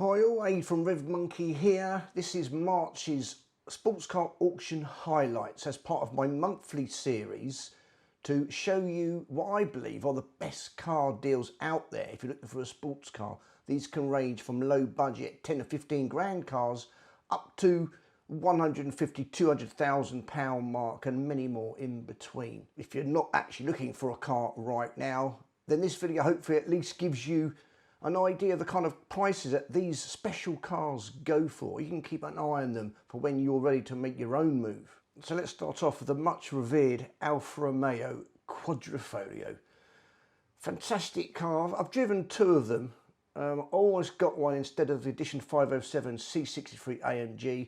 Hi all, Aid from Rev Monkey here. This is March's sports car auction highlights as part of my monthly series to show you what I believe are the best car deals out there. If you're looking for a sports car, these can range from low budget 10 to 15 grand cars up to 150, 200,000 pound mark and many more in between. If you're not actually looking for a car right now, then this video hopefully at least gives you an idea of the kind of prices that these special cars go for. You can keep an eye on them for when you're ready to make your own move. So let's start off with the much revered Alfa Romeo Quadrifoglio. Fantastic car. I've driven two of them. I always got one instead of the Edition 507 C63 AMG.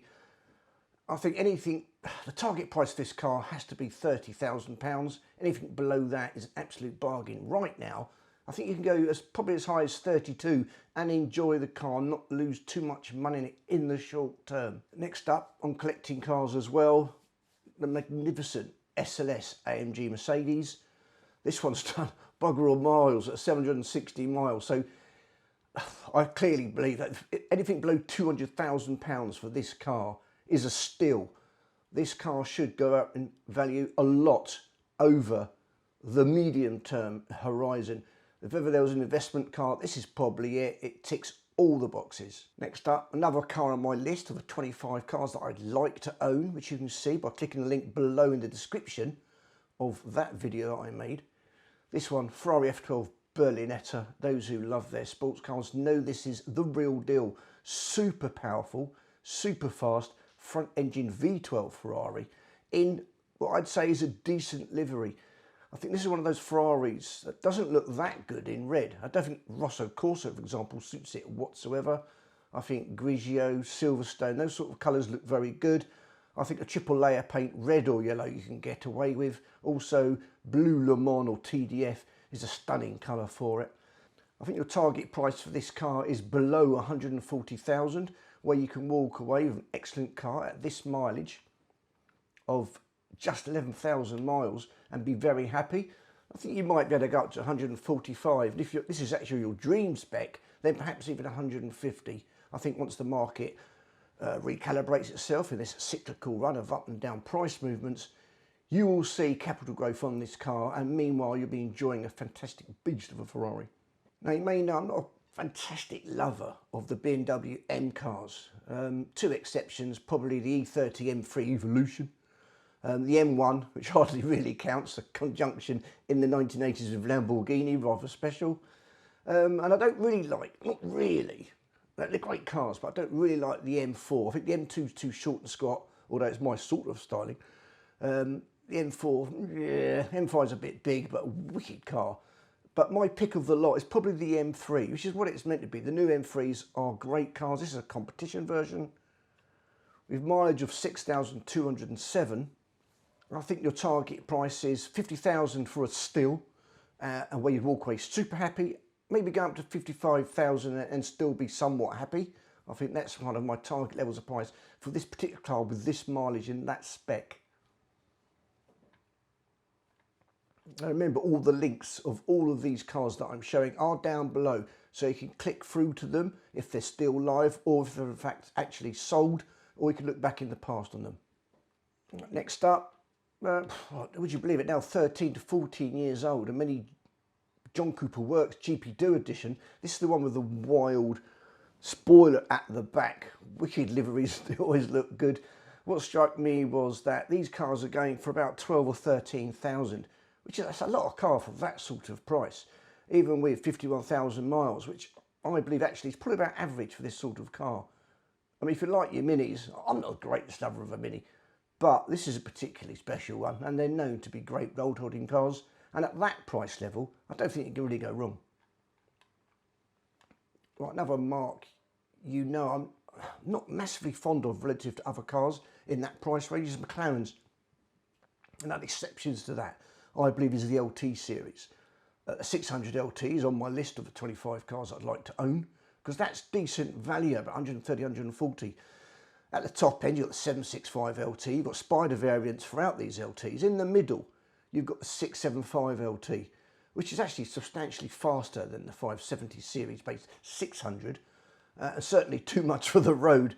I think the target price for this car has to be £30,000. Anything below that is an absolute bargain. Right now, I think you can go probably as high as 32 and enjoy the car, not lose too much money in it in the short term. Next up, on collecting cars as well, the magnificent SLS AMG Mercedes. This one's done bugger all miles at 760 miles. So I clearly believe that anything below £200,000 for this car is a steal. This car should go up in value a lot over the medium term horizon. If ever there was an investment car, this is probably it. It ticks all the boxes. Next up, another car on my list of the 25 cars that I'd like to own, which you can see by clicking the link below in the description of that video that I made. This one, Ferrari F12 Berlinetta. Those who love their sports cars know this is the real deal. Super powerful, super fast, front engine V12 Ferrari in what I'd say is a decent livery. I think this is one of those Ferraris that doesn't look that good in red. I don't think Rosso Corso, for example, suits it whatsoever. I think Grigio, Silverstone, those sort of colours look very good. I think a triple layer paint, red or yellow, you can get away with. Also, Blue Le Mans or TDF is a stunning colour for it. I think your target price for this car is below 140,000, where you can walk away with an excellent car at this mileage of just 11,000 miles and be very happy. I think you might be able to go up to 145. And if this is actually your dream spec, then perhaps even 150. I think once the market recalibrates itself in this cyclical run of up and down price movements, you will see capital growth on this car, and meanwhile you'll be enjoying a fantastic beast of a Ferrari. Now you may know I'm not a fantastic lover of the BMW M cars. Two exceptions, probably the E30 M3 Evolution. The M1, which hardly really counts, a conjunction in the 1980s with Lamborghini, rather special. And I don't really like, not really, they're great cars, but I don't really like the M4. I think the M2 is too short and squat, although it's my sort of styling. The M4, yeah, M5 is a bit big, but a wicked car. But my pick of the lot is probably the M3, which is what it's meant to be. The new M3s are great cars. This is a competition version with mileage of 6,207. I think your target price is 50,000 for a steal, and where you'd walk away super happy. Maybe go up to 55,000 and still be somewhat happy. I think that's one of my target levels of price for this particular car with this mileage and that spec. Now remember, all the links of all of these cars that I'm showing are down below, so you can click through to them if they're still live or if they're in fact actually sold, or you can look back in the past on them. Next up, would you believe it now, 13 to 14 years old, and many John Cooper Works GP2 edition. This is the one with the wild spoiler at the back. Wicked liveries, they always look good. What struck me was that these cars are going for about 12 or 13,000, which is a lot of car for that sort of price, even with 51,000 miles, which I believe actually is probably about average for this sort of car. I mean, if you like your minis, I'm not the greatest lover of a mini, but this is a particularly special one, and they're known to be great road-holding cars. And at that price level, I don't think you can really go wrong. Right, another mark, you know, I'm not massively fond of relative to other cars in that price range is McLaren's. And that exceptions to that, I believe, is the LT series. 600 LT is on my list of the 25 cars I'd like to own, because that's decent value, about 130, 140. At the top end, you've got the 765 LT, you've got Spider variants throughout these LTs. In the middle, you've got the 675 LT, which is actually substantially faster than the 570 series based 600. certainly too much for the road.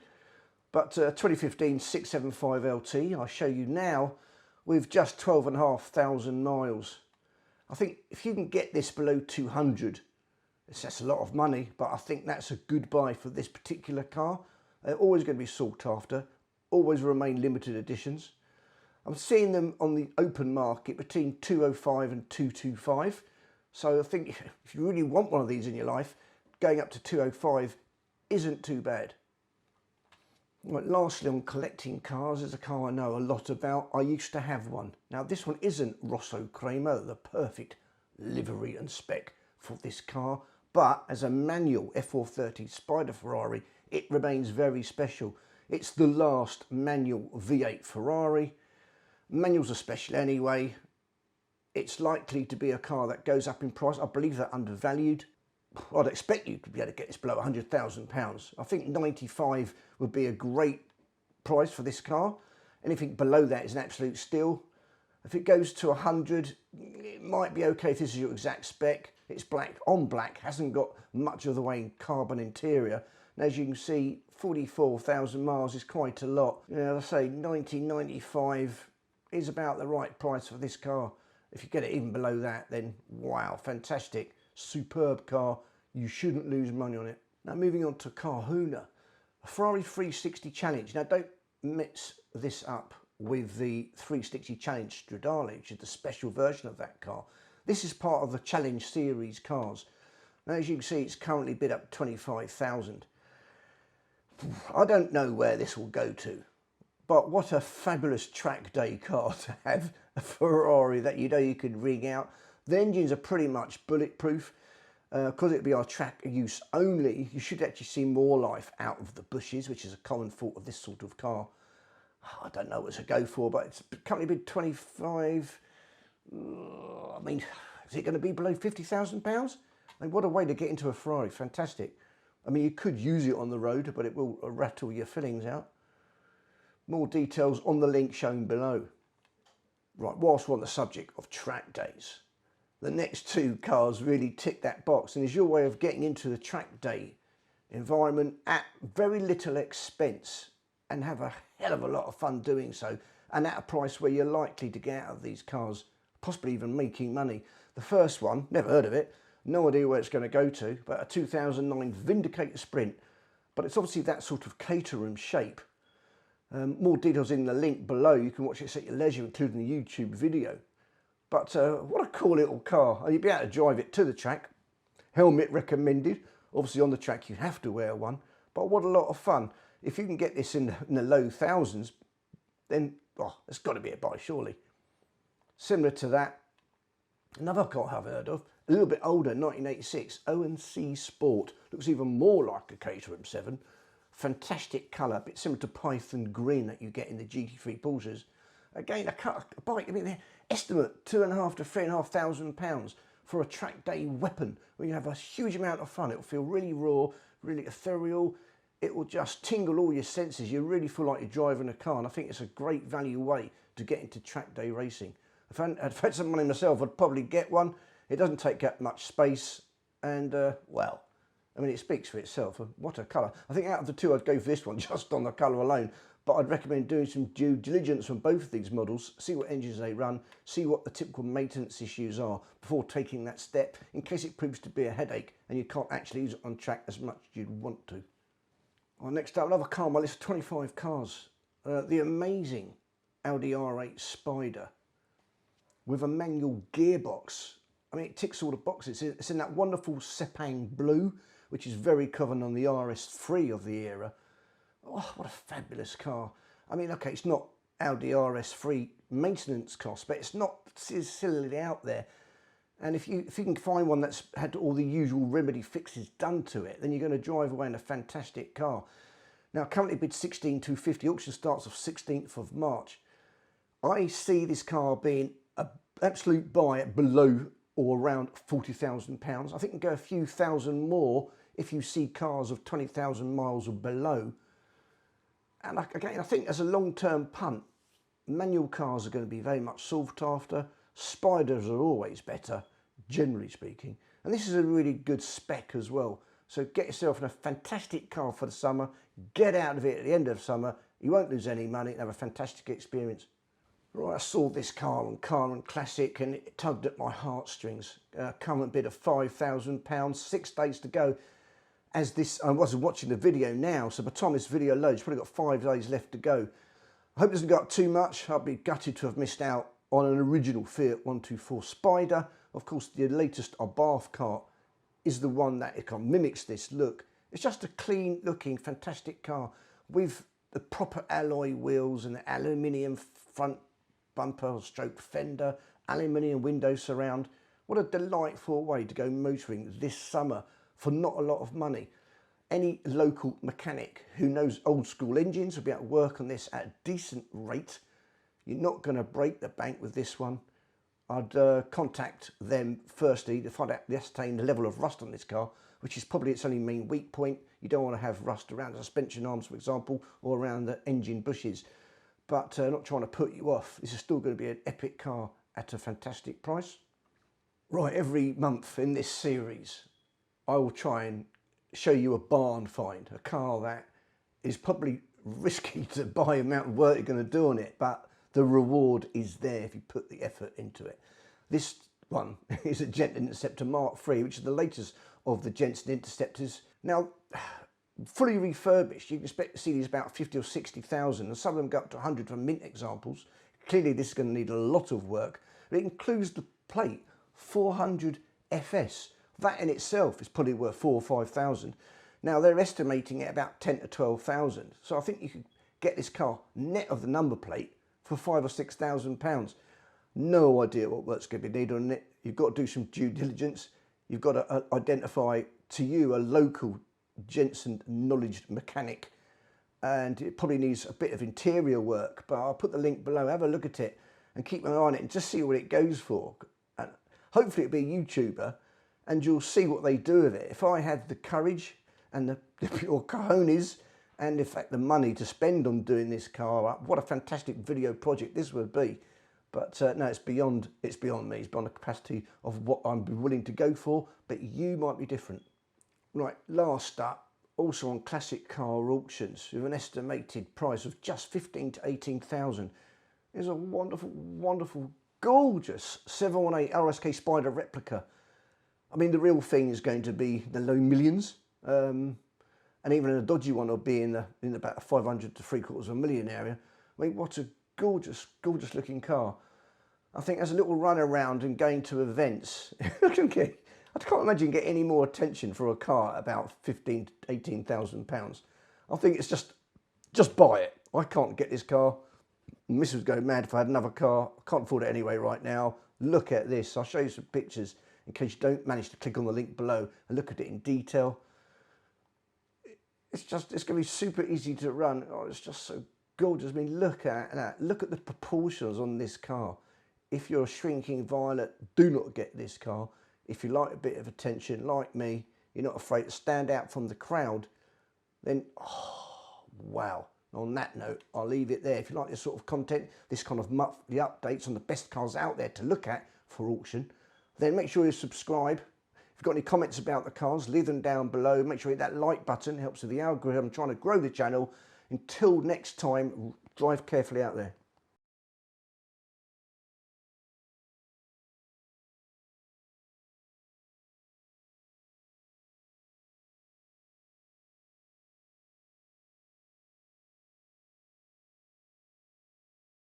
But 2015 675 LT, I show you now with just 12,500 miles. I think if you can get this below 200, that's a lot of money, but I think that's a good buy for this particular car. They're always going to be sought after, always remain limited editions. I'm seeing them on the open market between 205 and 225. So I think if you really want one of these in your life, going up to 205 isn't too bad. Right, lastly, on collecting cars, is a car I know a lot about. I used to have one. Now this one isn't Rosso Cremo, the perfect livery and spec for this car, but as a manual F430 Spider Ferrari, it remains very special. It's the last manual V8 Ferrari. Manuals are special anyway. It's likely to be a car that goes up in price. I believe they're undervalued. I'd expect you to be able to get this below £100,000. I think 95 would be a great price for this car. Anything below that is an absolute steal. If it goes to 100, it might be okay if this is your exact spec. It's black on black, hasn't got much of the way in carbon interior. And as you can see, 44,000 miles is quite a lot. You know, I say 90, 95 is about the right price for this car. If you get it even below that, then wow, fantastic. Superb car, you shouldn't lose money on it. Now moving on to Kahuna, a Ferrari 360 Challenge. Now don't mix this up with the 360 Challenge Stradale, which is the special version of that car. This is part of the Challenge series cars. Now as you can see, it's currently bid up 25,000. I don't know where this will go to, but what a fabulous track day car to have a Ferrari that you know you can ring out. The engines are pretty much bulletproof. Because it'll be our track use only, you should actually see more life out of the bushes, which is a common fault of this sort of car. I don't know what to go for, but it's currently bid 25. I mean, is it going to be below £50,000? I mean, what a way to get into a Ferrari. Fantastic. I mean, you could use it on the road, but it will rattle your fillings out. More details on the link shown below. Right, whilst we're on the subject of track days, the next two cars really tick that box and is your way of getting into the track day environment at very little expense and have a hell of a lot of fun doing so, and at a price where you're likely to get out of these cars, possibly even making money. The first one, never heard of it, no idea where it's going to go to, but a 2009 Vindicator Sprint, but it's obviously that sort of Caterham shape. More details in the link below. You can watch it at your leisure, including the YouTube video. But what a cool little car. You'll be able to drive it to the track. Helmet recommended. Obviously on the track you have to wear one. But what a lot of fun. If you can get this in the low thousands, then it's got to be a buy surely. Similar to that, another car I've heard of, a little bit older, 1986, O&C Sport. Looks even more like a Caterham 7. Fantastic colour, a bit similar to Python Green that you get in the GT3 Porsches. Again, a bike, I mean, the estimate £2,500 to £3,500 for a track day weapon where you have a huge amount of fun. It'll feel really raw, really ethereal. It will just tingle all your senses. You really feel like you're driving a car, and I think it's a great value way to get into track day racing. If I'd had some money myself, I'd probably get one. It doesn't take up much space, and well, I mean, it speaks for itself. What a colour. I think out of the two, I'd go for this one just on the colour alone. But I'd recommend doing some due diligence on both of these models, see what engines they run, see what the typical maintenance issues are before taking that step, in case it proves to be a headache and you can't actually use it on track as much as you'd want to. Well, next up, another car on my list of 25 cars. The amazing Audi R8 Spider with a manual gearbox. I mean, it ticks all the boxes. It's in that wonderful Sepang blue, which is very common on the RS3 of the era. Oh, what a fabulous car. I mean, okay, it's not Audi RS3 maintenance cost, but it's not silly out there. And if you can find one that's had all the usual remedy fixes done to it, then you're going to drive away in a fantastic car. Now, currently bid 16,250, auction starts off 16th of March. I see this car being an absolute buy at below or around £40,000. I think you can go a few thousand more if you see cars of 20,000 miles or below. And again, I think as a long-term punt, manual cars are going to be very much sought after. Spiders are always better, generally speaking. And this is a really good spec as well. So get yourself in a fantastic car for the summer, get out of it at the end of summer, you won't lose any money and have a fantastic experience. Right, I saw this car on Car and Classic and it tugged at my heartstrings. Current bid of £5,000, 6 days to go. As this, I wasn't watching the video now, so by the time this video loads, probably got 5 days left to go. I hope it doesn't go up too much. I'd be gutted to have missed out on an original Fiat 124 Spider. Of course, the latest Abarth car is the one that it kind of mimics this look. It's just a clean looking, fantastic car with the proper alloy wheels and the aluminium front bumper stroke fender, aluminium window surround. What a delightful way to go motoring this summer for not a lot of money. Any local mechanic who knows old school engines will be able to work on this at a decent rate. You're not going to break the bank with this one. I'd contact them firstly to find out, ascertain the level of rust on this car, which is probably its only main weak point. You don't want to have rust around the suspension arms, for example, or around the engine bushes. But not trying to put you off. This is still going to be an epic car at a fantastic price. Right, every month in this series, I will try and show you a barn find, a car that is probably risky to buy, the amount of work you're going to do on it, but the reward is there if you put the effort into it. This one is a Jensen Interceptor Mark III, which is the latest of the Jensen Interceptors. Now, fully refurbished, you can expect to see these about 50 or 60,000, and some of them go up to 100 for mint examples. Clearly this is going to need a lot of work, but it includes the plate 400 FS. That in itself is probably worth 4,000 or 5,000. Now they're estimating it about 10 to 12,000. So I think you could get this car net of the number plate for £5,000 or £6,000. No idea what work's going to be needed on it. You've got to do some due diligence. You've got to identify to you a local Jensen knowledge mechanic, and it probably needs a bit of interior work, but I'll put the link below. Have a look at it and keep an eye on it and just see what it goes for. And hopefully it'll be a YouTuber and you'll see what they do with it. If I had the courage and the pure cojones and in fact the money to spend on doing this car up, what a fantastic video project this would be. But no, it's beyond me. It's beyond the capacity of what I'm willing to go for, but you might be different. Right, last up, also on classic car auctions with an estimated price of just 15 to 18,000 is a wonderful, wonderful, gorgeous 718 RSK Spider replica. I mean, the real thing is going to be the low millions, and even a dodgy one will be in about 500 to £750,000 area. I mean, what a gorgeous, gorgeous looking car. I think as a little run around and going to events, I can't imagine getting any more attention for a car at about 15 to 18,000 pounds. I think it's just buy it. I can't get this car. Missus would go mad if I had another car. I can't afford it anyway right now. Look at this. I'll show you some pictures in case you don't manage to click on the link below and look at it in detail. It's going to be super easy to run. Oh, it's just so gorgeous. I mean, look at that. Look at the proportions on this car. If you're a shrinking violet, do not get this car. If you like a bit of attention, like me, you're not afraid to stand out from the crowd, then, oh, wow. On that note, I'll leave it there. If you like this sort of content, this kind of monthly updates on the best cars out there to look at for auction, then make sure you subscribe. If you've got any comments about the cars, leave them down below. Make sure you hit that like button. It helps with the algorithm. I'm trying to grow the channel. Until next time, drive carefully out there.